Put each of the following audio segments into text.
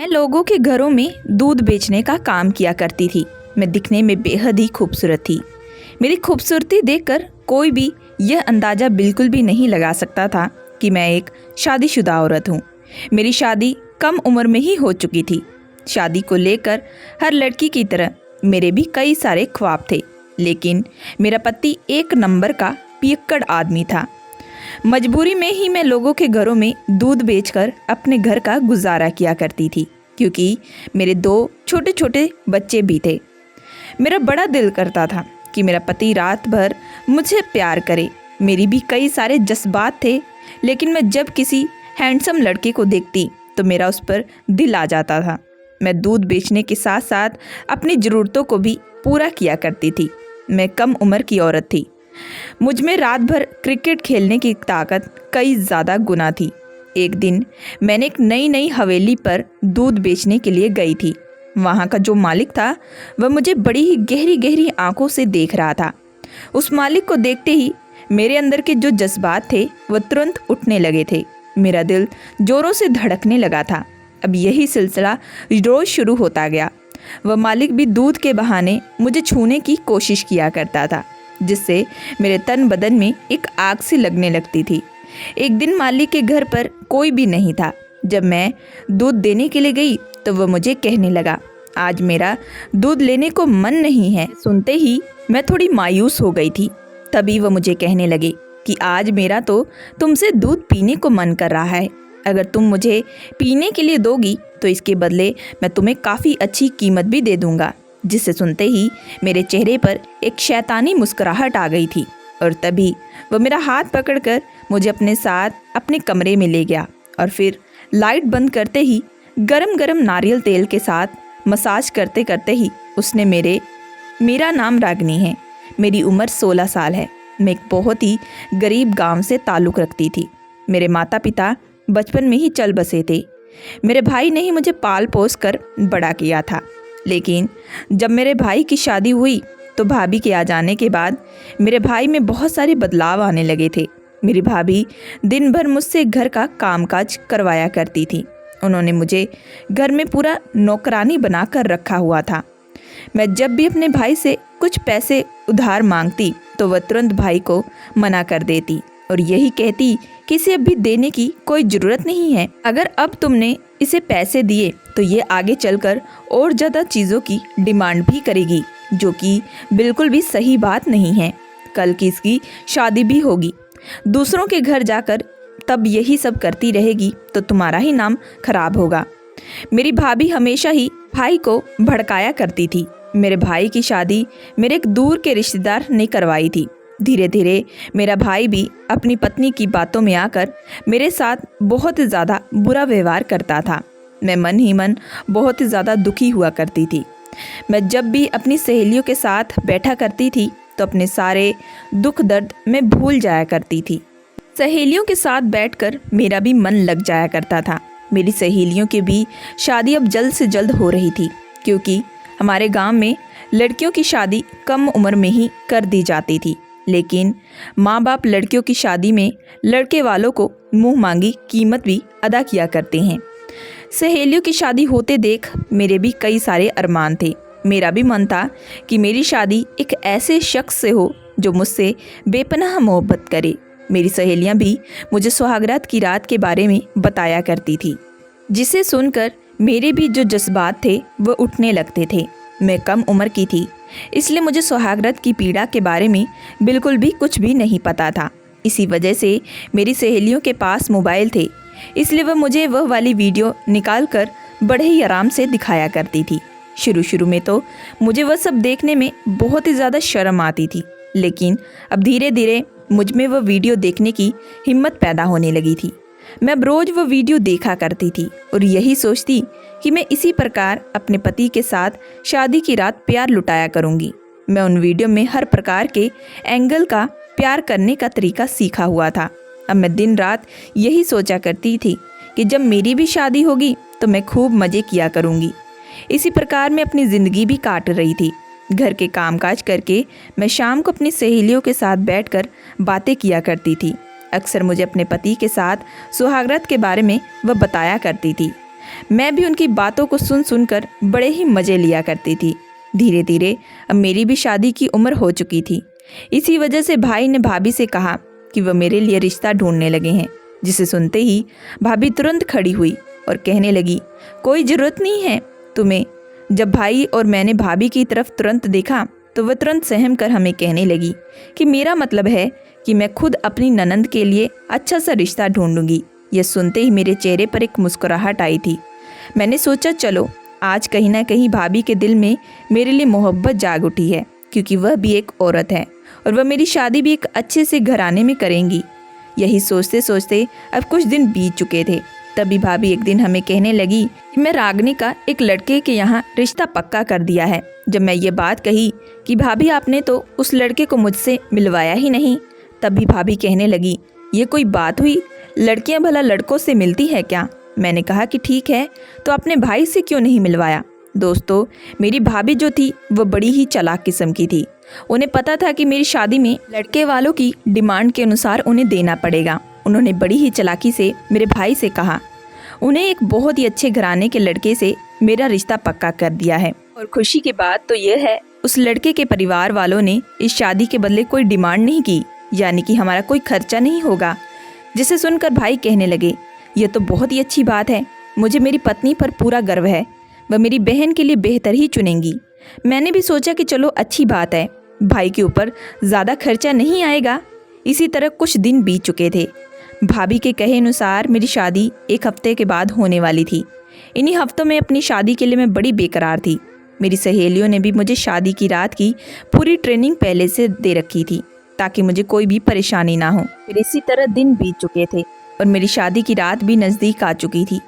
मैं लोगों के घरों में दूध बेचने का काम किया करती थी। मैं दिखने में बेहद ही खूबसूरत थी। मेरी खूबसूरती देखकर कोई भी यह अंदाज़ा बिल्कुल भी नहीं लगा सकता था कि मैं एक शादीशुदा औरत हूँ। मेरी शादी कम उम्र में ही हो चुकी थी। शादी को लेकर हर लड़की की तरह मेरे भी कई सारे ख्वाब थे, लेकिन मेरा पति एक नंबर का पियक्कड़ आदमी था। मजबूरी में ही मैं लोगों के घरों में दूध बेचकर अपने घर का गुजारा किया करती थी, क्योंकि मेरे 2 छोटे छोटे बच्चे भी थे। मेरा बड़ा दिल करता था कि मेरा पति रात भर मुझे प्यार करे। मेरी भी कई सारे जज्बात थे, लेकिन मैं जब किसी हैंडसम लड़के को देखती तो मेरा उस पर दिल आ जाता था। मैं दूध बेचने के साथ साथ अपनी ज़रूरतों को भी पूरा किया करती थी। मैं कम उम्र की औरत थी। मुझ में रात भर क्रिकेट खेलने की ताकत कई ज़्यादा गुना थी। एक दिन मैंने एक नई हवेली पर दूध बेचने के लिए गई थी। वहाँ का जो मालिक था वह मुझे बड़ी ही गहरी आंखों से देख रहा था। उस मालिक को देखते ही मेरे अंदर के जो जज्बात थे वह तुरंत उठने लगे थे। मेरा दिल जोरों से धड़कने लगा था। अब यही सिलसिला रोज़ शुरू होता गया। वह मालिक भी दूध के बहाने मुझे छूने की कोशिश किया करता था, जिससे मेरे तन बदन में एक आग सी लगने लगती थी। एक दिन मालिक के घर पर कोई भी नहीं था। जब मैं दूध देने के लिए गई तो वह मुझे कहने लगा, आज मेरा दूध लेने को मन नहीं है। सुनते ही मैं थोड़ी मायूस हो गई थी। तभी वह मुझे कहने लगे कि आज मेरा तो तुमसे दूध पीने को मन कर रहा है। अगर तुम मुझे पीने के लिए दोगी तो इसके बदले मैं तुम्हें काफ़ी अच्छी कीमत भी दे दूंगा। जिसे सुनते ही मेरे चेहरे पर एक शैतानी मुस्कुराहट आ गई थी, और तभी वह मेरा हाथ पकड़कर मुझे अपने साथ अपने कमरे में ले गया और फिर लाइट बंद करते ही गरम नारियल तेल के साथ मसाज करते करते ही उसने मेरा नाम रागिनी है। मेरी उम्र 16 साल है। मैं एक बहुत ही गरीब गांव से ताल्लुक़ रखती थी। मेरे माता पिता बचपन में ही चल बसे थे। मेरे भाई ने ही मुझे पाल पोस कर बड़ा किया था, लेकिन जब मेरे भाई की शादी हुई तो भाभी के आ जाने के बाद मेरे भाई में बहुत सारे बदलाव आने लगे थे। मेरी भाभी दिन भर मुझसे घर का कामकाज करवाया करती थी। उन्होंने मुझे घर में पूरा नौकरानी बना कर रखा हुआ था। मैं जब भी अपने भाई से कुछ पैसे उधार मांगती तो वह तुरंत भाई को मना कर देती और यही कहती कि इसे अभी देने की कोई ज़रूरत नहीं है। अगर अब तुमने इसे पैसे दिए तो ये आगे चलकर और ज़्यादा चीज़ों की डिमांड भी करेगी, जो कि बिल्कुल भी सही बात नहीं है। कल की इसकी शादी भी होगी। दूसरों के घर जाकर तब यही सब करती रहेगी तो तुम्हारा ही नाम खराब होगा। मेरी भाभी हमेशा ही भाई को भड़काया करती थी। मेरे भाई की शादी मेरे एक दूर के रिश्तेदार ने करवाई थी। धीरे धीरे मेरा भाई भी अपनी पत्नी की बातों में आकर मेरे साथ बहुत ज़्यादा बुरा व्यवहार करता था। मैं मन ही मन बहुत ही ज़्यादा दुखी हुआ करती थी। मैं जब भी अपनी सहेलियों के साथ बैठा करती थी तो अपने सारे दुख दर्द मैं भूल जाया करती थी। सहेलियों के साथ बैठकर मेरा भी मन लग जाया करता था। मेरी सहेलियों की भी शादी अब जल्द से जल्द हो रही थी, क्योंकि हमारे गांव में लड़कियों की शादी कम उम्र में ही कर दी जाती थी, लेकिन माँ बाप लड़कियों की शादी में लड़के वालों को मुँह मांगी कीमत भी अदा किया करते हैं। सहेलियों की शादी होते देख मेरे भी कई सारे अरमान थे। मेरा भी मन था कि मेरी शादी एक ऐसे शख्स से हो जो मुझसे बेपनाह मोहब्बत करे। मेरी सहेलियां भी मुझे सुहागरात की रात के बारे में बताया करती थी, जिसे सुनकर मेरे भी जो जज्बात थे वह उठने लगते थे। मैं कम उम्र की थी, इसलिए मुझे सुहागरात की पीड़ा के बारे में बिल्कुल भी कुछ भी नहीं पता था। इसी वजह से मेरी सहेलियों के पास मोबाइल थे, इसलिए वह मुझे वह वाली वीडियो निकाल कर बड़े ही आराम से दिखाया करती थी। शुरू में तो मुझे वह सब देखने में बहुत ही ज़्यादा शर्म आती थी, लेकिन अब धीरे धीरे मुझ में वह वीडियो देखने की हिम्मत पैदा होने लगी थी। मैं अब रोज़ वह वीडियो देखा करती थी और यही सोचती कि मैं इसी प्रकार अपने पति के साथ शादी की रात प्यार लुटाया करूँगी। मैं उन वीडियो में हर प्रकार के एंगल का प्यार करने का तरीका सीखा हुआ था। अब मैं दिन रात यही सोचा करती थी कि जब मेरी भी शादी होगी तो मैं खूब मज़े किया करूँगी। इसी प्रकार मैं अपनी ज़िंदगी भी काट रही थी। घर के कामकाज करके मैं शाम को अपनी सहेलियों के साथ बैठकर बातें किया करती थी। अक्सर मुझे अपने पति के साथ सुहागरात के बारे में वह बताया करती थी। मैं भी उनकी बातों को सुन सुनकर बड़े ही मज़े लिया करती थी। धीरे धीरे अब मेरी भी शादी की उम्र हो चुकी थी। इसी वजह से भाई ने भाभी से कहा कि वह मेरे लिए रिश्ता ढूंढने लगे हैं, जिसे सुनते ही भाभी तुरंत खड़ी हुई और कहने लगी, कोई ज़रूरत नहीं है तुम्हें। जब भाई और मैंने भाभी की तरफ तुरंत देखा तो वह तुरंत सहम कर हमें कहने लगी कि मेरा मतलब है कि मैं खुद अपनी ननंद के लिए अच्छा सा रिश्ता ढूंढूंगी। यह सुनते ही मेरे चेहरे पर एक मुस्कुराहट आई थी। मैंने सोचा चलो आज कहीं ना कहीं भाभी के दिल में मेरे लिए मोहब्बत जाग उठी है, क्योंकि वह भी एक औरत है और वह मेरी शादी भी एक अच्छे से घराने में करेंगी। यही सोचते सोचते अब कुछ दिन बीत चुके थे। तभी भाभी एक दिन हमें कहने लगी कि मैं रागनी का एक लड़के के यहाँ रिश्ता पक्का कर दिया है। जब मैं ये बात कही कि भाभी आपने तो उस लड़के को मुझसे मिलवाया ही नहीं, तभी भाभी कहने लगी, ये कोई बात हुई, लड़कियां भला लड़कों से मिलती है क्या? मैंने कहा कि ठीक है, तो अपने भाई से क्यों नहीं मिलवाया? दोस्तों, मेरी भाभी जो थी वह बड़ी ही चालाक किस्म की थी। उन्हें पता था कि मेरी शादी में लड़के वालों की डिमांड के अनुसार उन्हें देना पड़ेगा। उन्होंने बड़ी ही चालाकी से मेरे भाई से कहा, उन्हें एक बहुत ही अच्छे घराने के लड़के से मेरा रिश्ता पक्का कर दिया है। और खुशी की बात तो यह है, उस लड़के के परिवार वालों ने इस शादी के बदले कोई डिमांड नहीं की, यानी कि हमारा कोई खर्चा नहीं होगा। जिसे सुनकर भाई कहने लगे, यह तो बहुत ही अच्छी बात है, मुझे मेरी पत्नी पर पूरा गर्व है, वह मेरी बहन के लिए बेहतर ही चुनेंगी। मैंने भी सोचा कि चलो अच्छी बात है, भाई के ऊपर ज़्यादा खर्चा नहीं आएगा। इसी तरह कुछ दिन बीत चुके थे। भाभी के कहे अनुसार मेरी शादी एक हफ्ते के बाद होने वाली थी। इन्हीं हफ्तों में अपनी शादी के लिए मैं बड़ी बेकरार थी। मेरी सहेलियों ने भी मुझे शादी की रात की पूरी ट्रेनिंग पहले से दे रखी थी, ताकि मुझे कोई भी परेशानी ना हो। फिर इसी तरह दिन बीत चुके थे और मेरी शादी की रात भी नज़दीक आ चुकी थी।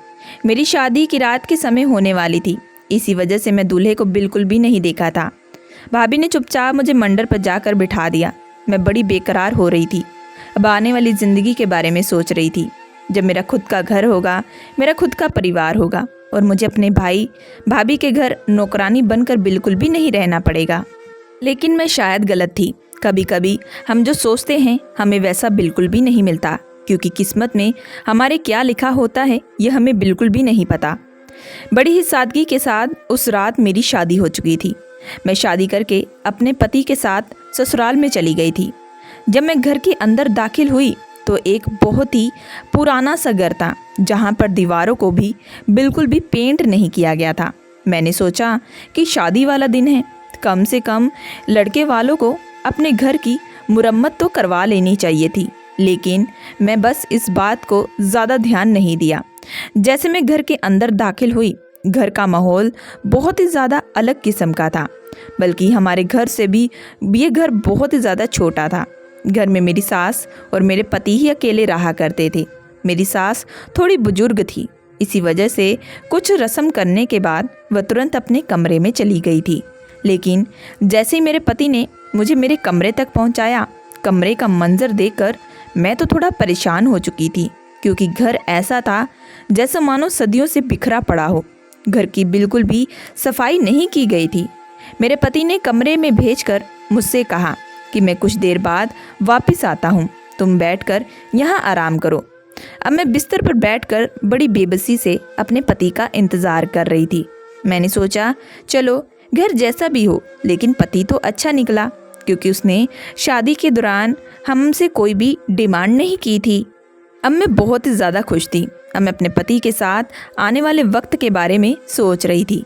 मेरी शादी की रात के समय होने वाली थी, इसी वजह से मैं दूल्हे को बिल्कुल भी नहीं देखा था। भाभी ने चुपचाप मुझे मंडप पर जाकर बिठा दिया। मैं बड़ी बेकरार हो रही थी। अब आने वाली ज़िंदगी के बारे में सोच रही थी, जब मेरा खुद का घर होगा, मेरा खुद का परिवार होगा और मुझे अपने भाई भाभी के घर नौकरानी बनकर बिल्कुल भी नहीं रहना पड़ेगा। लेकिन मैं शायद गलत थी। कभी कभी हम जो सोचते हैं हमें वैसा बिल्कुल भी नहीं मिलता, क्योंकि किस्मत में हमारे क्या लिखा होता है यह हमें बिल्कुल भी नहीं पता। बड़ी ही सादगी के साथ उस रात मेरी शादी हो चुकी थी। मैं शादी करके अपने पति के साथ ससुराल में चली गई थी। जब मैं घर के अंदर दाखिल हुई तो एक बहुत ही पुराना सा घर था, जहाँ पर दीवारों को भी बिल्कुल भी पेंट नहीं किया गया था। मैंने सोचा कि शादी वाला दिन है, कम से कम लड़के वालों को अपने घर की मुरम्मत तो करवा लेनी चाहिए थी। लेकिन मैं बस इस बात को ज़्यादा ध्यान नहीं दिया। जैसे मैं घर के अंदर दाखिल हुई, घर का माहौल बहुत ही ज़्यादा अलग किस्म का था, बल्कि हमारे घर से भी ये घर बहुत ही ज़्यादा छोटा था। घर में मेरी सास और मेरे पति ही अकेले रहा करते थे। मेरी सास थोड़ी बुजुर्ग थी, इसी वजह से कुछ रस्म करने के बाद वह तुरंत अपने कमरे में चली गई थी। लेकिन जैसे ही मेरे पति ने मुझे मेरे कमरे तक पहुंचाया, कमरे का मंजर देखकर मैं तो थोड़ा परेशान हो चुकी थी, क्योंकि घर ऐसा था जैसा मानो सदियों से बिखरा पड़ा हो। घर की बिल्कुल भी सफाई नहीं की गई थी। मेरे पति ने कमरे में भेजकर मुझसे कहा कि मैं कुछ देर बाद वापस आता हूँ, तुम बैठकर यहाँ आराम करो। अब मैं बिस्तर पर बैठकर बड़ी बेबसी से अपने पति का इंतज़ार कर रही थी। मैंने सोचा चलो घर जैसा भी हो, लेकिन पति तो अच्छा निकला, क्योंकि उसने शादी के दौरान हमसे कोई भी डिमांड नहीं की थी। अब मैं बहुत ही ज़्यादा खुश थी। अब मैं अपने पति के साथ आने वाले वक्त के बारे में सोच रही थी।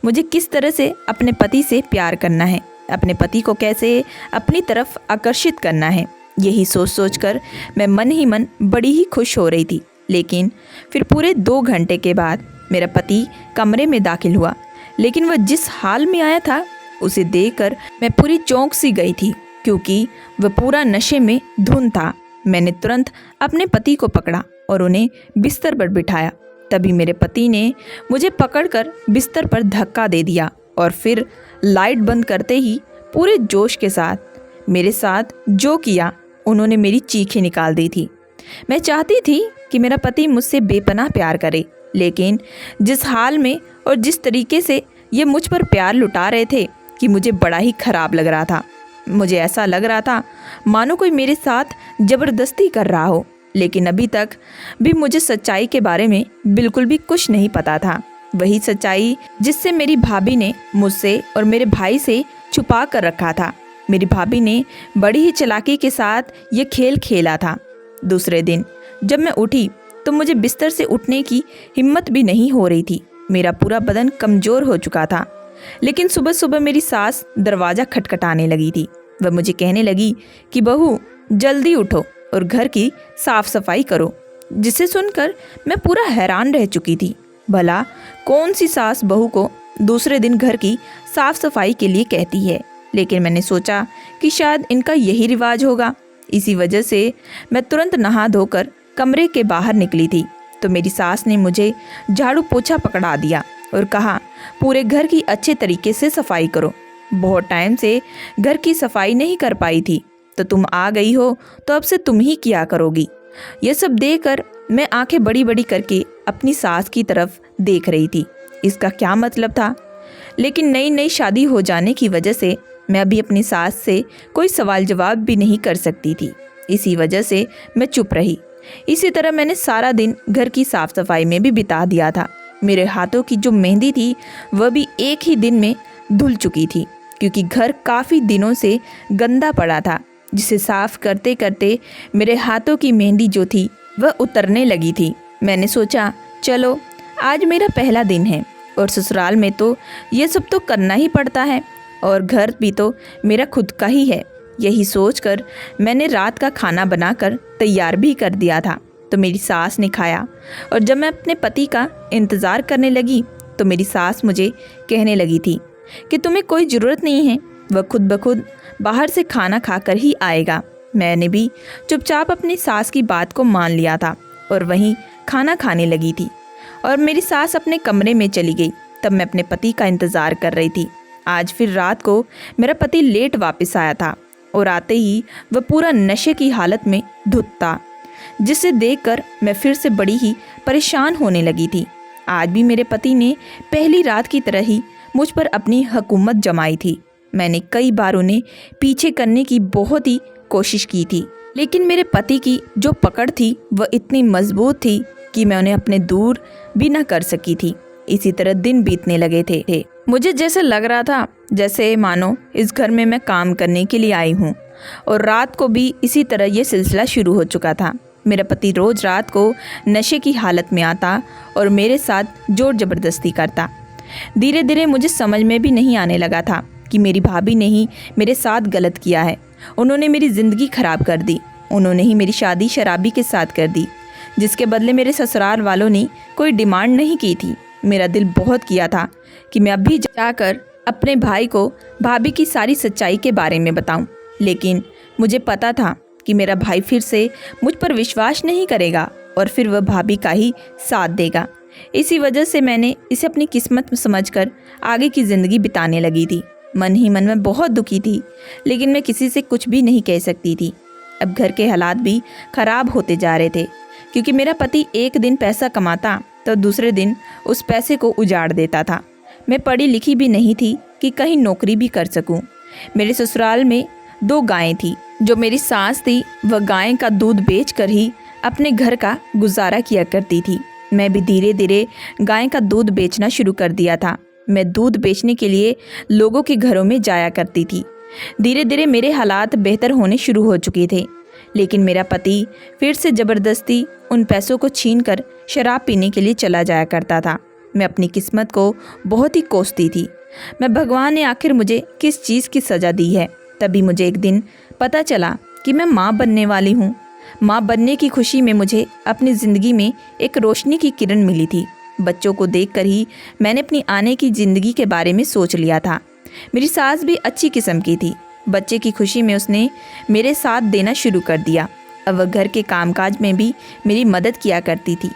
मुझे किस तरह से अपने पति से प्यार करना है, अपने पति को कैसे अपनी तरफ आकर्षित करना है, यही सोच सोच कर मैं मन ही मन बड़ी ही खुश हो रही थी। लेकिन फिर पूरे 2 घंटे के बाद मेरा पति कमरे में दाखिल हुआ, लेकिन वह जिस हाल में आया था उसे देखकर मैं पूरी चौंक सी गई थी, क्योंकि वह पूरा नशे में धुन था। मैंने तुरंत अपने पति को पकड़ा और उन्हें बिस्तर पर बिठाया। तभी मेरे पति ने मुझे पकड़कर बिस्तर पर धक्का दे दिया और फिर लाइट बंद करते ही पूरे जोश के साथ मेरे साथ जो किया, उन्होंने मेरी चीखें निकाल दी थी। मैं चाहती थी कि मेरा पति मुझसे बेपनाह प्यार करे, लेकिन जिस हाल में और जिस तरीके से ये मुझ पर प्यार लुटा रहे थे कि मुझे बड़ा ही खराब लग रहा था। मुझे ऐसा लग रहा था मानो कोई मेरे साथ ज़बरदस्ती कर रहा हो। लेकिन अभी तक भी मुझे सच्चाई के बारे में बिल्कुल भी कुछ नहीं पता था। वही सच्चाई जिससे मेरी भाभी ने मुझसे और मेरे भाई से छुपा कर रखा था। मेरी भाभी ने बड़ी ही चालाकी के साथ ये खेल खेला था। दूसरे दिन जब मैं उठी तो मुझे बिस्तर से उठने की हिम्मत भी नहीं हो रही थी। मेरा पूरा बदन कमज़ोर हो चुका था। लेकिन सुबह सुबह मेरी सास दरवाज़ा खटखटाने लगी थी। वह मुझे कहने लगी कि बहू जल्दी उठो और घर की साफ सफाई करो, जिसे सुनकर मैं पूरा हैरान रह चुकी थी। भला कौन सी सास बहू को दूसरे दिन घर की साफ सफाई के लिए कहती है। लेकिन मैंने सोचा कि शायद इनका यही रिवाज होगा। इसी वजह से मैं तुरंत नहा धोकर कमरे के बाहर निकली थी तो मेरी सास ने मुझे झाड़ू पोछा पकड़ा दिया और कहा, पूरे घर की अच्छे तरीके से सफाई करो। बहुत टाइम से घर की सफाई नहीं कर पाई थी तो तुम आ गई हो तो अब से तुम ही किया करोगी। यह सब देखकर मैं आंखें बड़ी बड़ी करके अपनी सास की तरफ देख रही थी। इसका क्या मतलब था? लेकिन नई नई शादी हो जाने की वजह से मैं अभी अपनी सास से कोई सवाल जवाब भी नहीं कर सकती थी। इसी वजह से मैं चुप रही। इसी तरह मैंने सारा दिन घर की साफ सफाई में भी बिता दिया था। मेरे हाथों की जो मेहंदी थी वह भी एक ही दिन में धुल चुकी थी, क्योंकि घर काफ़ी दिनों से गंदा पड़ा था, जिसे साफ करते करते मेरे हाथों की मेहंदी जो थी वह उतरने लगी थी। मैंने सोचा चलो आज मेरा पहला दिन है और ससुराल में तो ये सब तो करना ही पड़ता है और घर भी तो मेरा खुद का ही है। यही सोचकर मैंने रात का खाना बनाकर तैयार भी कर दिया था। तो मेरी सास ने खाया और जब मैं अपने पति का इंतज़ार करने लगी तो मेरी सास मुझे कहने लगी थी कि तुम्हें कोई ज़रूरत नहीं है, वह खुद ब खुद बाहर से खाना खाकर ही आएगा। मैंने भी चुपचाप अपनी सास की बात को मान लिया था और वहीं खाना खाने लगी थी और मेरी सास अपने कमरे में चली गई। तब मैं अपने पति का इंतज़ार कर रही थी। आज फिर रात को मेरा पति लेट वापस आया था और आते ही वह पूरा नशे की हालत में धुत था, जिसे देखकर मैं फिर से बड़ी ही परेशान होने लगी थी। आज भी मेरे पति ने पहली रात की तरह ही मुझ पर अपनी हुकूमत जमाई थी। मैंने कई बार उन्हें पीछे करने की बहुत ही कोशिश की थी, लेकिन मेरे पति की जो पकड़ थी वह इतनी मजबूत थी कि मैं उन्हें अपने दूर भी न कर सकी थी। इसी तरह दिन बीतने लगे थे। मुझे जैसे लग रहा था जैसे मानो इस घर में मैं काम करने के लिए आई हूँ और रात को भी इसी तरह ये सिलसिला शुरू हो चुका था। मेरा पति रोज़ रात को नशे की हालत में आता और मेरे साथ जोर ज़बरदस्ती करता। धीरे धीरे मुझे समझ में भी नहीं आने लगा था कि मेरी भाभी ने ही मेरे साथ गलत किया है। उन्होंने मेरी ज़िंदगी ख़राब कर दी। उन्होंने ही मेरी शादी शराबी के साथ कर दी, जिसके बदले मेरे ससुराल वालों ने कोई डिमांड नहीं की थी। मेरा दिल बहुत किया था कि मैं अभी जाकर अपने भाई को भाभी की सारी सच्चाई के बारे में बताऊं, लेकिन मुझे पता था कि मेरा भाई फिर से मुझ पर विश्वास नहीं करेगा और फिर वह भाभी का ही साथ देगा। इसी वजह से मैंने इसे अपनी किस्मत समझकर आगे की ज़िंदगी बिताने लगी थी। मन ही मन में बहुत दुखी थी, लेकिन मैं किसी से कुछ भी नहीं कह सकती थी। अब घर के हालात भी ख़राब होते जा रहे थे, क्योंकि मेरा पति एक दिन पैसा कमाता तो दूसरे दिन उस पैसे को उजाड़ देता था। मैं पढ़ी लिखी भी नहीं थी कि कहीं नौकरी भी कर सकूं। मेरे ससुराल में 2 गायें थी। जो मेरी सास थी वह गाय का दूध बेचकर ही अपने घर का गुजारा किया करती थी। मैं भी धीरे धीरे गाय का दूध बेचना शुरू कर दिया था। मैं दूध बेचने के लिए लोगों के घरों में जाया करती थी। धीरे धीरे मेरे हालात बेहतर होने शुरू हो चुके थे, लेकिन मेरा पति फिर से ज़बरदस्ती उन पैसों को छीनकर शराब पीने के लिए चला जाया करता था। मैं अपनी किस्मत को बहुत ही कोसती थी। मैं भगवान ने आखिर मुझे किस चीज़ की सज़ा दी है। तभी मुझे एक दिन पता चला कि मैं माँ बनने वाली हूँ। माँ बनने की खुशी में मुझे अपनी ज़िंदगी में एक रोशनी की किरण मिली थी। बच्चों को देखकर ही मैंने अपनी आने की ज़िंदगी के बारे में सोच लिया था। मेरी सास भी अच्छी किस्म की थी। बच्चे की खुशी में उसने मेरे साथ देना शुरू कर दिया। अब वह घर के कामकाज में भी मेरी मदद किया करती थी।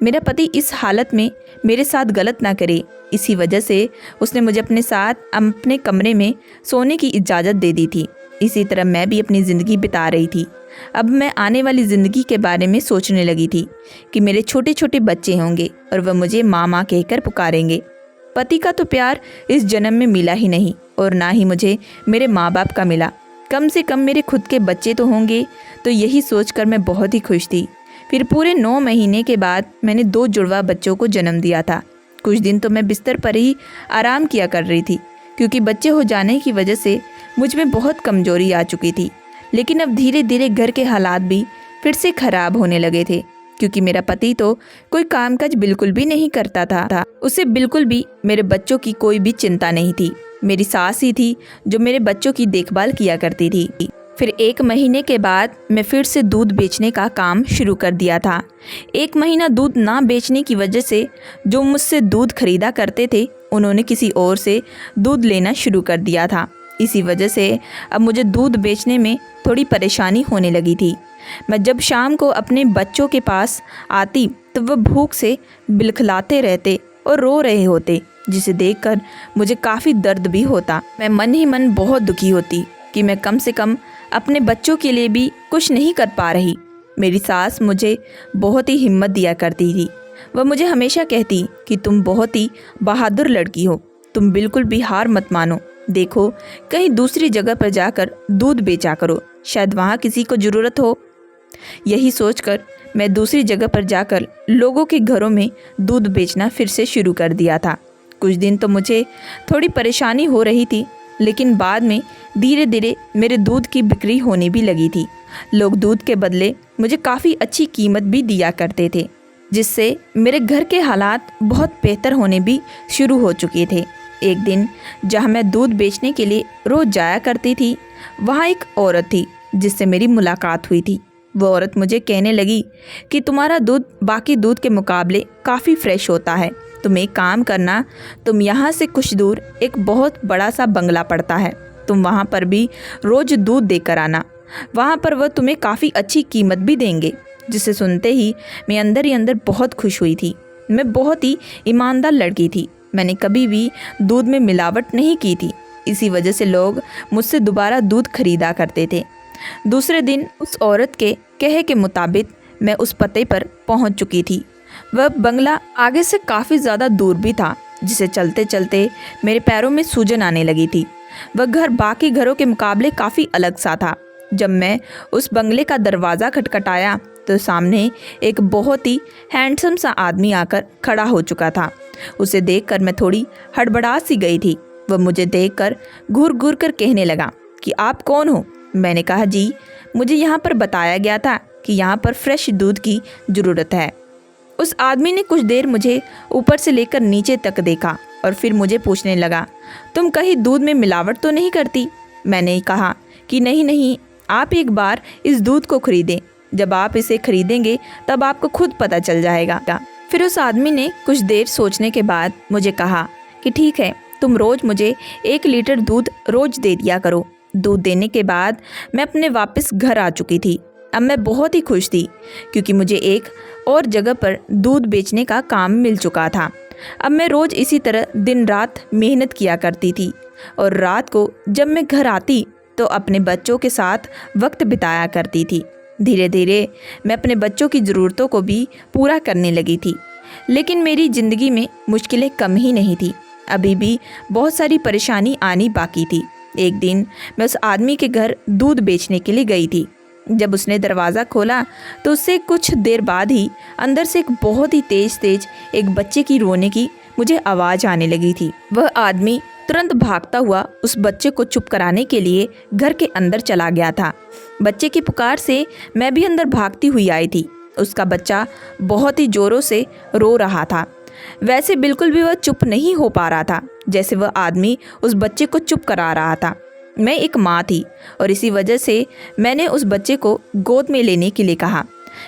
मेरा पति इस हालत में मेरे साथ गलत ना करे, इसी वजह से उसने मुझे अपने साथ अपने कमरे में सोने की इजाज़त दे दी थी। इसी तरह मैं भी अपनी ज़िंदगी बिता रही थी। अब मैं आने वाली ज़िंदगी के बारे में सोचने लगी थी कि मेरे छोटे छोटे बच्चे होंगे और वह मुझे माँ माँ कहकर पुकारेंगे। पति का तो प्यार इस जन्म में मिला ही नहीं और ना ही मुझे मेरे माँ बाप का मिला। कम से कम मेरे खुद के बच्चे तो होंगे। तो यही सोचकर मैं बहुत ही खुश थी फिर पूरे 9 महीने के बाद मैंने 2 जुड़वा बच्चों को जन्म दिया था। कुछ दिन तो मैं बिस्तर पर ही आराम किया कर रही थी, क्योंकि बच्चे हो जाने की वजह से मुझ में बहुत कमजोरी आ चुकी थी। लेकिन अब धीरे धीरे घर के हालात भी फिर से खराब होने लगे थे, क्योंकि मेरा पति तो कोई कामकाज बिल्कुल भी नहीं करता था। उसे बिल्कुल भी मेरे बच्चों की कोई भी चिंता नहीं थी। मेरी सास ही थी जो मेरे बच्चों की देखभाल किया करती थी। फिर 1 महीने के बाद मैं फिर से दूध बेचने का काम शुरू कर दिया था। 1 महीना दूध ना बेचने की वजह से जो मुझसे दूध खरीदा करते थे, उन्होंने किसी और से दूध लेना शुरू कर दिया था। इसी वजह से अब मुझे दूध बेचने में थोड़ी परेशानी होने लगी थी। मैं जब शाम को अपने बच्चों के पास आती तो वह भूख से बिलखलाते रहते और रो रहे होते, जिसे देखकर मुझे काफ़ी दर्द भी होता। मैं मन ही मन बहुत दुखी होती कि मैं कम से कम अपने बच्चों के लिए भी कुछ नहीं कर पा रही। मेरी सास मुझे बहुत ही हिम्मत दिया करती थी। वह मुझे हमेशा कहती कि तुम बहुत ही बहादुर लड़की हो, तुम बिल्कुल भी हार मत मानो। देखो, कहीं दूसरी जगह पर जाकर दूध बेचा करो, शायद वहाँ किसी को ज़रूरत हो। यही सोचकर मैं दूसरी जगह पर जाकर लोगों के घरों में दूध बेचना फिर से शुरू कर दिया था। कुछ दिन तो मुझे थोड़ी परेशानी हो रही थी, लेकिन बाद में धीरे धीरे मेरे दूध की बिक्री होने भी लगी थी। लोग दूध के बदले मुझे काफ़ी अच्छी कीमत भी दिया करते थे, जिससे मेरे घर के हालात बहुत बेहतर होने भी शुरू हो चुके थे। एक दिन जहाँ मैं दूध बेचने के लिए रोज़ जाया करती थी, वहाँ एक औरत थी जिससे मेरी मुलाकात हुई थी। वो औरत मुझे कहने लगी कि तुम्हारा दूध बाकी दूध के मुकाबले काफ़ी फ्रेश होता है। तुम एक काम करना, तुम यहाँ से कुछ दूर एक बहुत बड़ा सा बंगला पड़ता है, तुम वहाँ पर भी रोज़ दूध देकर आना। वहाँ पर वह तुम्हें काफ़ी अच्छी कीमत भी देंगे। जिसे सुनते ही मैं अंदर ही अंदर बहुत खुश हुई थी। मैं बहुत ही ईमानदार लड़की थी। मैंने कभी भी दूध में मिलावट नहीं की थी। इसी वजह से लोग मुझसे दोबारा दूध खरीदा करते थे। दूसरे दिन उस औरत के कहे के मुताबिक मैं उस पते पर पहुंच चुकी थी। वह बंगला आगे से काफ़ी ज़्यादा दूर भी था, जिसे चलते चलते मेरे पैरों में सूजन आने लगी थी। वह घर बाकी घरों के मुकाबले काफ़ी अलग सा था। जब मैं उस बंगले का दरवाज़ा खटखटाया तो सामने एक बहुत ही हैंडसम सा आदमी आकर खड़ा हो चुका था। उसे देखकर मैं थोड़ी हड़बड़ा सी गई थी। वह मुझे देखकर घूर घूर कर कहने लगा कि आप कौन हो? मैंने कहा, जी, मुझे यहाँ पर बताया गया था कि यहाँ पर फ्रेश दूध की ज़रूरत है। उस आदमी ने कुछ देर मुझे ऊपर से लेकर नीचे तक देखा और फिर मुझे पूछने लगा, तुम कहीं दूध में मिलावट तो नहीं करती? मैंने कहा कि नहीं नहीं, आप एक बार इस दूध को खरीदें। जब आप इसे खरीदेंगे तब आपको खुद पता चल जाएगा। फिर उस आदमी ने कुछ देर सोचने के बाद मुझे कहा कि ठीक है, तुम रोज़ मुझे 1 लीटर दूध रोज़ दे दिया करो। दूध देने के बाद मैं अपने वापस घर आ चुकी थी। अब मैं बहुत ही खुश थी, क्योंकि मुझे एक और जगह पर दूध बेचने का काम मिल चुका था। अब मैं रोज़ इसी तरह दिन रात मेहनत किया करती थी और रात को जब मैं घर आती तो अपने बच्चों के साथ वक्त बिताया करती थी। धीरे धीरे मैं अपने बच्चों की ज़रूरतों को भी पूरा करने लगी थी। लेकिन मेरी ज़िंदगी में मुश्किलें कम ही नहीं थी। अभी भी बहुत सारी परेशानी आनी बाकी थी। एक दिन मैं उस आदमी के घर दूध बेचने के लिए गई थी। जब उसने दरवाज़ा खोला तो उससे कुछ देर बाद ही अंदर से एक बहुत ही तेज एक बच्चे की रोने की मुझे आवाज़ आने लगी थी। वह आदमी तुरंत भागता हुआ उस बच्चे को चुप कराने के लिए घर के अंदर चला गया था। बच्चे की पुकार से मैं भी अंदर भागती हुई आई थी। उसका बच्चा बहुत ही ज़ोरों से रो रहा था। वैसे बिल्कुल भी वह चुप नहीं हो पा रहा था, जैसे वह आदमी उस बच्चे को चुप करा रहा था। मैं एक माँ थी और इसी वजह से मैंने उस बच्चे को गोद में लेने के लिए कहा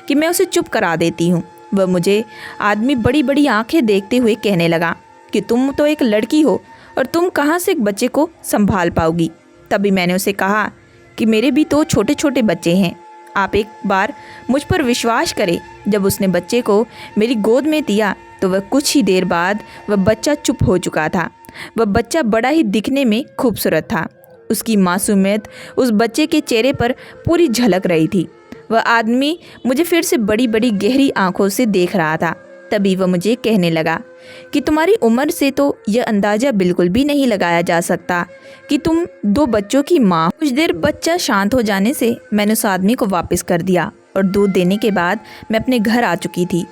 कि मैं उसे चुप करा देती हूँ। वह मुझे आदमी बड़ी बड़ी आंखें देखते हुए कहने लगा कि तुम तो एक लड़की हो और तुम कहाँ से एक बच्चे को संभाल पाओगी। तभी मैंने उसे कहा कि मेरे भी तो छोटे छोटे बच्चे हैं, आप एक बार मुझ पर विश्वास करें। जब उसने बच्चे को मेरी गोद में दिया तो वह कुछ ही देर बाद वह बच्चा चुप हो चुका था। वह बच्चा बड़ा ही दिखने में खूबसूरत था। उसकी मासूमियत उस बच्चे के चेहरे पर पूरी झलक रही थी। वह आदमी मुझे फिर से बड़ी बड़ी गहरी आंखों से देख रहा था। तभी वह मुझे कहने लगा कि तुम्हारी उम्र से तो यह अंदाज़ा बिल्कुल भी नहीं लगाया जा सकता कि तुम 2 बच्चों की माँ। कुछ देर बच्चा शांत हो जाने से मैंने उस आदमी को वापस कर दिया और दूध देने के बाद मैं अपने घर आ चुकी थी।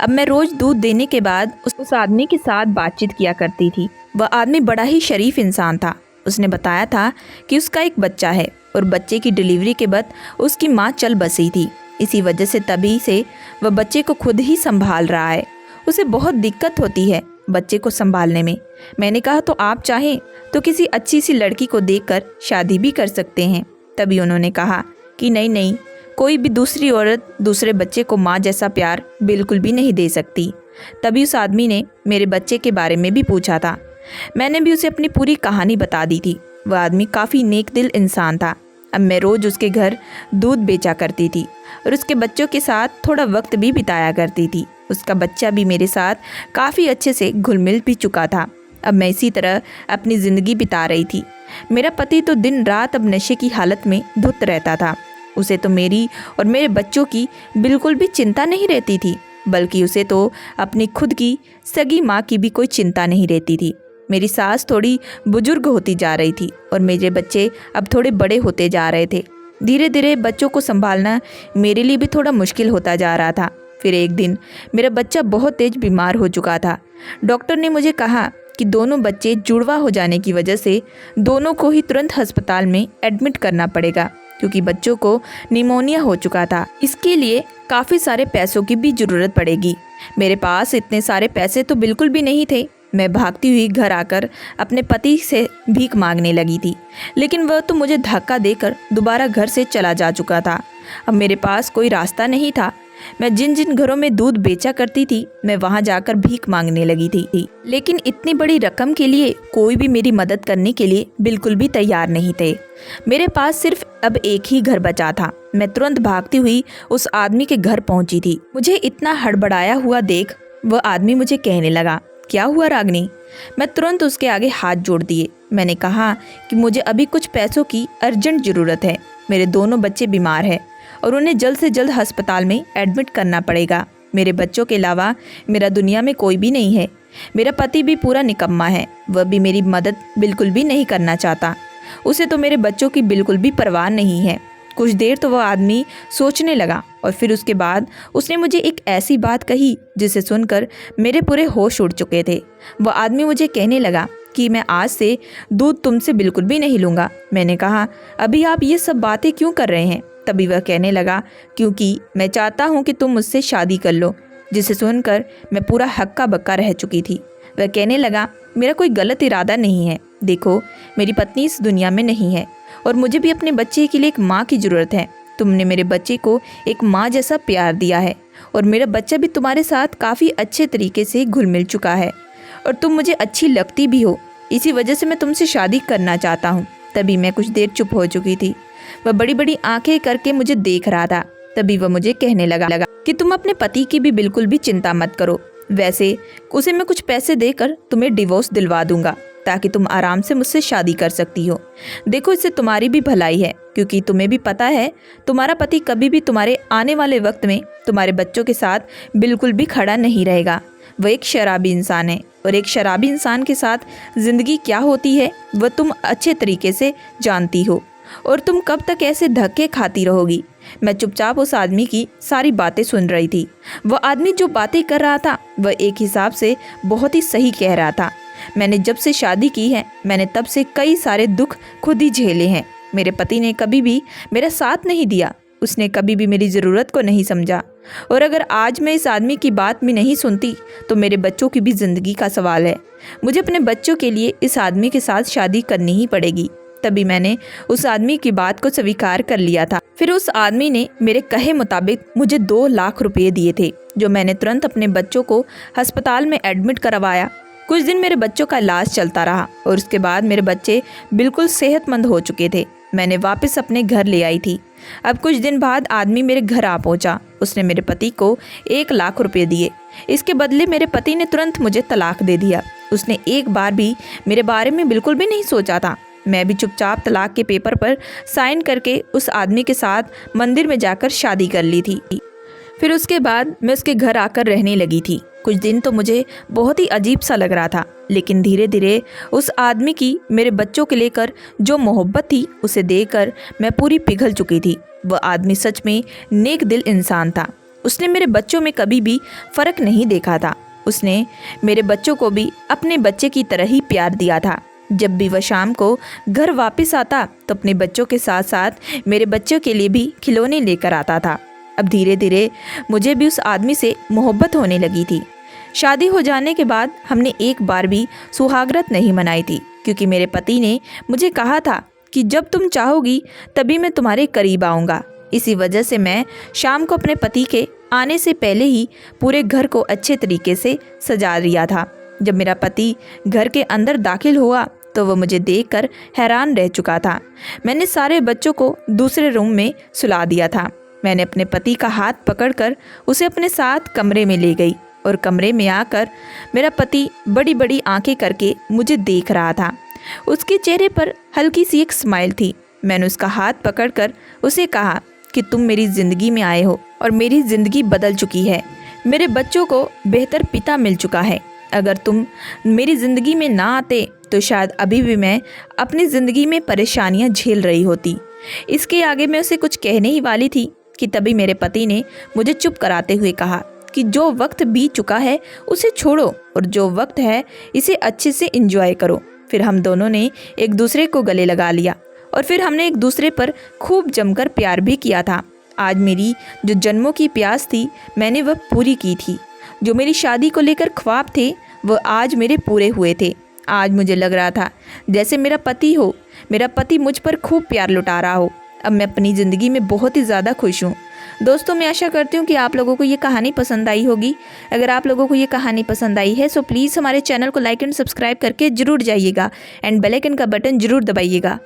अब मैं रोज़ दूध देने के बाद उस आदमी के साथ बातचीत किया करती थी। वह आदमी बड़ा ही शरीफ इंसान था। उसने बताया था कि उसका एक बच्चा है और बच्चे की डिलीवरी के बाद उसकी माँ चल बसी थी। इसी वजह से तभी से वह बच्चे को खुद ही संभाल रहा है। उसे बहुत दिक्कत होती है बच्चे को संभालने में। मैंने कहा तो आप चाहें तो किसी अच्छी सी लड़की को देखकर शादी भी कर सकते हैं। तभी उन्होंने कहा कि नहीं नहीं, कोई भी दूसरी औरत दूसरे बच्चे को माँ जैसा प्यार बिल्कुल भी नहीं दे सकती। तभी उस आदमी ने मेरे बच्चे के बारे में भी पूछा था। मैंने भी उसे अपनी पूरी कहानी बता दी थी। वह आदमी काफ़ी नेक दिल इंसान था। अब मैं रोज़ उसके घर दूध बेचा करती थी और उसके बच्चों के साथ थोड़ा वक्त भी बिताया करती थी। उसका बच्चा भी मेरे साथ काफ़ी अच्छे से घुल मिल भी चुका था। अब मैं इसी तरह अपनी ज़िंदगी बिता रही थी। मेरा पति तो दिन रात अब नशे की हालत में धुत रहता था। उसे तो मेरी और मेरे बच्चों की बिल्कुल भी चिंता नहीं रहती थी, बल्कि उसे तो अपनी खुद की सगी माँ की भी कोई चिंता नहीं रहती थी। मेरी सास थोड़ी बुजुर्ग होती जा रही थी और मेरे बच्चे अब थोड़े बड़े होते जा रहे थे। धीरे धीरे बच्चों को संभालना मेरे लिए भी थोड़ा मुश्किल होता जा रहा था। फिर एक दिन मेरा बच्चा बहुत तेज बीमार हो चुका था। डॉक्टर ने मुझे कहा कि दोनों बच्चे जुड़वा हो जाने की वजह से दोनों को ही तुरंत अस्पताल में एडमिट करना पड़ेगा, क्योंकि बच्चों को निमोनिया हो चुका था। इसके लिए काफ़ी सारे पैसों की भी ज़रूरत पड़ेगी। मेरे पास इतने सारे पैसे तो बिल्कुल भी नहीं थे। मैं भागती हुई घर आकर अपने पति से भीख मांगने लगी थी, लेकिन वह तो मुझे धक्का देकर दोबारा घर से चला जा चुका था। अब मेरे पास कोई रास्ता नहीं था। मैं जिन जिन घरों में दूध बेचा करती थी, मैं वहां जाकर भीख मांगने लगी थी। लेकिन इतनी बड़ी रकम के लिए कोई भी मेरी मदद करने के लिए बिल्कुल भी तैयार नहीं थे। मेरे पास सिर्फ अब एक ही घर बचा था। मैं तुरंत भागती हुई उस आदमी के घर पहुंची थी। मुझे इतना हड़बड़ाया हुआ देख वह आदमी मुझे कहने लगा, क्या हुआ रागनी? मैं तुरंत उसके आगे हाथ जोड़ दिए। मैंने कहा कि मुझे अभी कुछ पैसों की अर्जेंट ज़रूरत है। मेरे दोनों बच्चे बीमार हैं और उन्हें जल्द से जल्द अस्पताल में एडमिट करना पड़ेगा। मेरे बच्चों के अलावा मेरा दुनिया में कोई भी नहीं है। मेरा पति भी पूरा निकम्मा है। वह भी मेरी मदद बिल्कुल भी नहीं करना चाहता। उसे तो मेरे बच्चों की बिल्कुल भी परवाह नहीं है। कुछ देर तो वह आदमी सोचने लगा और फिर उसके बाद उसने मुझे एक ऐसी बात कही जिसे सुनकर मेरे पूरे होश उड़ चुके थे। वह आदमी मुझे कहने लगा कि मैं आज से दूध तुमसे बिल्कुल भी नहीं लूँगा। मैंने कहा, अभी आप ये सब बातें क्यों कर रहे हैं? तभी वह कहने लगा, क्योंकि मैं चाहता हूँ कि तुम मुझसे शादी कर लो। जिसे सुनकर मैं पूरा हक्का बक्का रह चुकी थी। वह कहने लगा, मेरा कोई गलत इरादा नहीं है। देखो, मेरी पत्नी इस दुनिया में नहीं है और मुझे भी अपने बच्चे के लिए एक माँ की ज़रूरत है। तुमने मेरे बच्चे को एक माँ जैसा प्यार दिया है और मेरा बच्चा भी तुम्हारे साथ काफ़ी अच्छे तरीके से घुल मिल चुका है और तुम मुझे अच्छी लगती भी हो। इसी वजह से मैं तुमसे शादी करना चाहता हूँ। तभी मैं कुछ देर चुप हो चुकी थी। वह बड़ी बड़ी आंखें करके मुझे देख रहा था। तभी वह मुझे कहने लगा कि तुम अपने पति की भी बिल्कुल भी चिंता मत करो। वैसे उसे मैं कुछ पैसे देकर तुम्हें डिवोर्स दिलवा दूंगा ताकि तुम आराम से मुझसे शादी कर सकती हो। देखो, इससे तुम्हारी भी भलाई है, क्योंकि तुम्हें भी पता है तुम्हारा पति कभी भी तुम्हारे आने वाले वक्त में तुम्हारे बच्चों के साथ बिल्कुल भी खड़ा नहीं रहेगा। वह एक शराबी इंसान है और एक शराबी इंसान के साथ ज़िंदगी क्या होती है वह तुम अच्छे तरीके से जानती हो और तुम कब तक ऐसे धक्के खाती रहोगी। मैं चुपचाप उस आदमी की सारी बातें सुन रही थी। वह आदमी जो बातें कर रहा था वह एक हिसाब से बहुत ही सही कह रहा था। मैंने जब से शादी की है मैंने तब से कई सारे दुख खुद ही झेले हैं। मेरे पति ने कभी भी मेरा साथ नहीं दिया। उसने कभी भी मेरी ज़रूरत को नहीं समझा और अगर आज मैं इस आदमी की बात भी नहीं सुनती तो मेरे बच्चों की भी ज़िंदगी का सवाल है। मुझे अपने बच्चों के लिए इस आदमी के साथ शादी करनी ही पड़ेगी। तभी मैंने उस आदमी की बात को स्वीकार कर लिया था। फिर उस आदमी ने मेरे कहे मुताबिक मुझे 2 लाख रुपए दिए थे, जो मैंने तुरंत अपने बच्चों को अस्पताल में एडमिट करवाया। कुछ दिन मेरे बच्चों का इलाज चलता रहा और उसके बाद मेरे बच्चे बिल्कुल सेहतमंद हो चुके थे। मैंने वापस अपने घर ले आई थी। अब कुछ दिन बाद आदमी मेरे घर आ पहुंचा। उसने मेरे पति को 1 लाख रुपए दिए। इसके बदले मेरे पति ने तुरंत मुझे तलाक दे दिया। उसने एक बार भी मेरे बारे में बिल्कुल भी नहीं सोचा था। मैं भी चुपचाप तलाक के पेपर पर साइन करके उस आदमी के साथ मंदिर में जाकर शादी कर ली थी। फिर उसके बाद मैं उसके घर आकर रहने लगी थी। कुछ दिन तो मुझे बहुत ही अजीब सा लग रहा था, लेकिन धीरे धीरे उस आदमी की मेरे बच्चों के लेकर जो मोहब्बत थी उसे देखकर मैं पूरी पिघल चुकी थी। वह आदमी सच में नेक दिल इंसान था। उसने मेरे बच्चों में कभी भी फ़र्क नहीं देखा था। उसने मेरे बच्चों को भी अपने बच्चे की तरह ही प्यार दिया था। जब भी वह शाम को घर वापस आता तो अपने बच्चों के साथ साथ मेरे बच्चों के लिए भी खिलौने लेकर आता था। अब धीरे धीरे मुझे भी उस आदमी से मोहब्बत होने लगी थी। शादी हो जाने के बाद हमने एक बार भी सुहागरात नहीं मनाई थी, क्योंकि मेरे पति ने मुझे कहा था कि जब तुम चाहोगी तभी मैं तुम्हारे करीब आऊँगा। इसी वजह से मैं शाम को अपने पति के आने से पहले ही पूरे घर को अच्छे तरीके से सजा लिया था। जब मेरा पति घर के अंदर दाखिल हुआ तो वह मुझे देखकर हैरान रह चुका था। मैंने सारे बच्चों को दूसरे रूम में सुला दिया था। मैंने अपने पति का हाथ पकड़कर उसे अपने साथ कमरे में ले गई और कमरे में आकर मेरा पति बड़ी बड़ी आंखें करके मुझे देख रहा था। उसके चेहरे पर हल्की सी एक स्माइल थी। मैंने उसका हाथ पकड़कर उसे कहा कि तुम मेरी ज़िंदगी में आए हो और मेरी ज़िंदगी बदल चुकी है। मेरे बच्चों को बेहतर पिता मिल चुका है। अगर तुम मेरी ज़िंदगी में ना आते तो शायद अभी भी मैं अपनी ज़िंदगी में परेशानियां झेल रही होती। इसके आगे मैं उसे कुछ कहने ही वाली थी कि तभी मेरे पति ने मुझे चुप कराते हुए कहा कि जो वक्त बीत चुका है उसे छोड़ो और जो वक्त है इसे अच्छे से एंजॉय करो। फिर हम दोनों ने एक दूसरे को गले लगा लिया और फिर हमने एक दूसरे पर खूब जमकर प्यार भी किया था। आज मेरी जो जन्मों की प्यास थी मैंने वह पूरी की थी। जो मेरी शादी को लेकर ख्वाब थे वह आज मेरे पूरे हुए थे। आज मुझे लग रहा था जैसे मेरा पति मुझ पर खूब प्यार लुटा रहा हो। अब मैं अपनी ज़िंदगी में बहुत ही ज़्यादा खुश हूँ। दोस्तों, मैं आशा करती हूँ कि आप लोगों को ये कहानी पसंद आई होगी। अगर आप लोगों को ये कहानी पसंद आई है तो प्लीज़ हमारे चैनल को लाइक एंड सब्सक्राइब करके ज़रूर जाइएगा एंड बेल आइकन का बटन ज़रूर दबाइएगा।